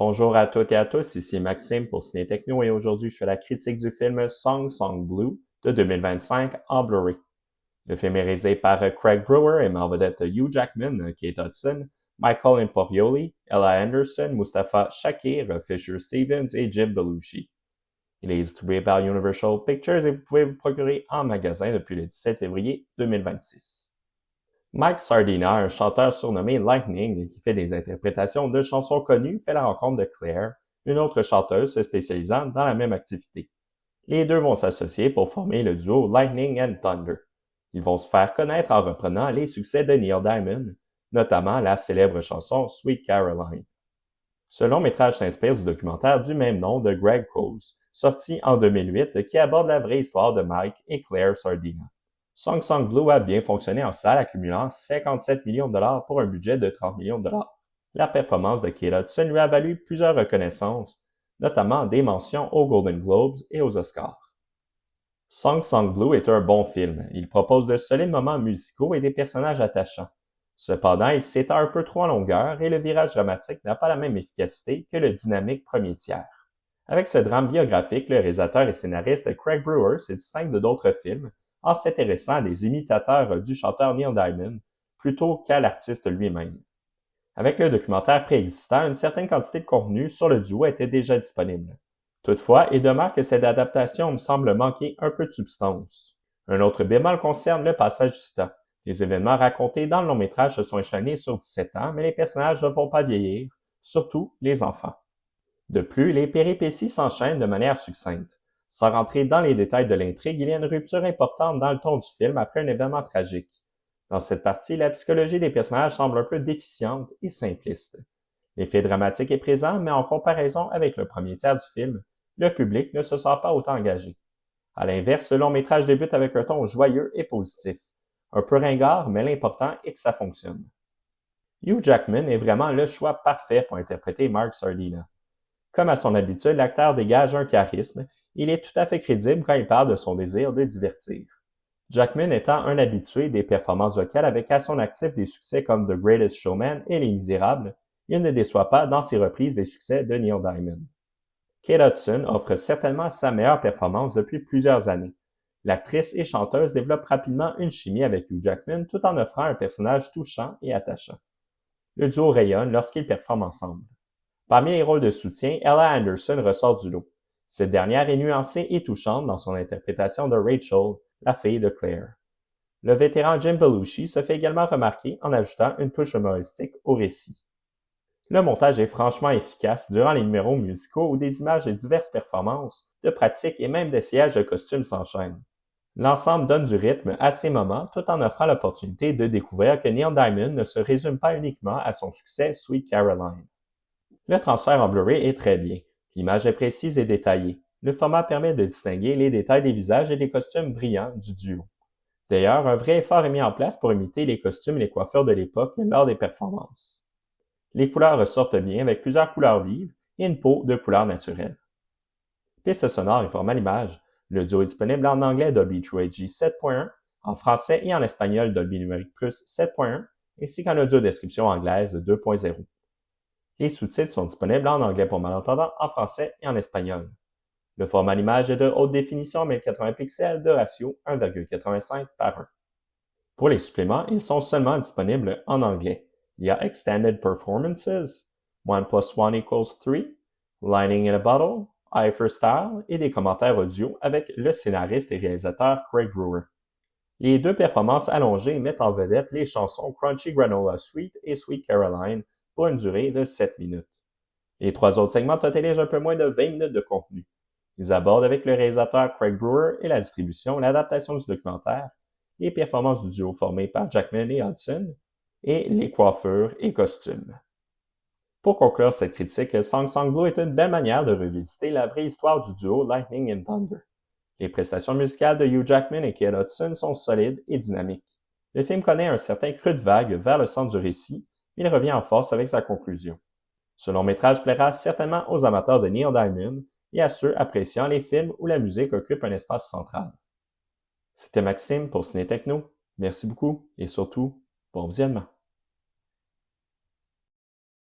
Bonjour à toutes et à tous, ici Maxime pour Ciné Techno et aujourd'hui je fais la critique du film Song Song Blue de 2025 en Blu-ray. Le film est réalisé par Craig Brewer et met en vedette Hugh Jackman, Kate Hudson, Michael Imperioli, Ella Anderson, Mustafa Shakir, Fisher Stevens et Jim Belushi. Il est distribué par Universal Pictures et vous pouvez vous procurer en magasin depuis le 17 février 2026. Mike Sardina, un chanteur surnommé Lightning qui fait des interprétations de chansons connues, fait la rencontre de Claire, une autre chanteuse se spécialisant dans la même activité. Les deux vont s'associer pour former le duo Lightning and Thunder. Ils vont se faire connaître en reprenant les succès de Neil Diamond, notamment la célèbre chanson Sweet Caroline. Ce long-métrage s'inspire du documentaire du même nom de Greg Cose, sorti en 2008, qui aborde la vraie histoire de Mike et Claire Sardina. Song Song Blue a bien fonctionné en salle, accumulant 57 millions de dollars pour un budget de 30 millions de dollars. La performance de Kate Hudson lui a valu plusieurs reconnaissances, notamment des mentions aux Golden Globes et aux Oscars. Song Song Blue est un bon film. Il propose de solides moments musicaux et des personnages attachants. Cependant, il s'étend un peu trop en longueur et le virage dramatique n'a pas la même efficacité que le dynamique premier tiers. Avec ce drame biographique, le réalisateur et scénariste Craig Brewer se distingue de d'autres films en s'intéressant à des imitateurs du chanteur Neil Diamond plutôt qu'à l'artiste lui-même. Avec le documentaire préexistant, une certaine quantité de contenu sur le duo était déjà disponible. Toutefois, il demeure que cette adaptation me semble manquer un peu de substance. Un autre bémol concerne le passage du temps. Les événements racontés dans le long-métrage se sont échelonnés sur 17 ans, mais les personnages ne vont pas vieillir, surtout les enfants. De plus, les péripéties s'enchaînent de manière succincte. Sans rentrer dans les détails de l'intrigue, il y a une rupture importante dans le ton du film après un événement tragique. Dans cette partie, la psychologie des personnages semble un peu déficiente et simpliste. L'effet dramatique est présent, mais en comparaison avec le premier tiers du film, le public ne se sent pas autant engagé. À l'inverse, le long-métrage débute avec un ton joyeux et positif. Un peu ringard, mais l'important est que ça fonctionne. Hugh Jackman est vraiment le choix parfait pour interpréter Mark Sardina. Comme à son habitude, l'acteur dégage un charisme. Il est tout à fait crédible quand il parle de son désir de divertir. Jackman étant un habitué des performances vocales avec à son actif des succès comme The Greatest Showman et Les Misérables, il ne déçoit pas dans ses reprises des succès de Neil Diamond. Kate Hudson offre certainement sa meilleure performance depuis plusieurs années. L'actrice et chanteuse développe rapidement une chimie avec Hugh Jackman tout en offrant un personnage touchant et attachant. Le duo rayonne lorsqu'ils performent ensemble. Parmi les rôles de soutien, Ella Anderson ressort du lot. Cette dernière est nuancée et touchante dans son interprétation de Rachel, la fille de Claire. Le vétéran Jim Belushi se fait également remarquer en ajoutant une touche humoristique au récit. Le montage est franchement efficace durant les numéros musicaux où des images de diverses performances, de pratiques et même d'essayages de costumes s'enchaînent. L'ensemble donne du rythme à ces moments tout en offrant l'opportunité de découvrir que Neil Diamond ne se résume pas uniquement à son succès Sweet Caroline. Le transfert en Blu-ray est très bien. L'image est précise et détaillée. Le format permet de distinguer les détails des visages et des costumes brillants du duo. D'ailleurs, un vrai effort est mis en place pour imiter les costumes et les coiffures de l'époque lors des performances. Les couleurs ressortent bien avec plusieurs couleurs vives et une peau de couleur naturelle. Piste sonore et format l'image. Le duo est disponible en anglais Dolby True HD 7.1, en français et en espagnol Dolby Numérique Plus 7.1, ainsi qu'en audio description anglaise 2.0. Les sous-titres sont disponibles en anglais pour malentendants, en français et en espagnol. Le format d'image est de haute définition 1080 pixels de ratio 1,85 par 1. Pour les suppléments, ils sont seulement disponibles en anglais. Il y a Extended Performances, 1 plus 1 equals 3, Lining in a Bottle, Eye for Style et des commentaires audio avec le scénariste et réalisateur Craig Brewer. Les deux performances allongées mettent en vedette les chansons Crunchy Granola Sweet et Sweet Caroline pour une durée de 7 minutes. Les trois autres segments totalisent un peu moins de 20 minutes de contenu. Ils abordent avec le réalisateur Craig Brewer et la distribution l'adaptation du documentaire, les performances du duo formé par Jackman et Hudson, et les coiffures et costumes. Pour conclure cette critique, Song Song Blue est une belle manière de revisiter la vraie histoire du duo Lightning and Thunder. Les prestations musicales de Hugh Jackman et Kate Hudson sont solides et dynamiques. Le film connaît un certain creux de vague vers le centre du récit, mais il revient en force avec sa conclusion. Ce long-métrage plaira certainement aux amateurs de Neil Diamond et à ceux appréciant les films où la musique occupe un espace central. C'était Maxime pour Ciné Techno. Merci beaucoup et surtout, bon visionnement.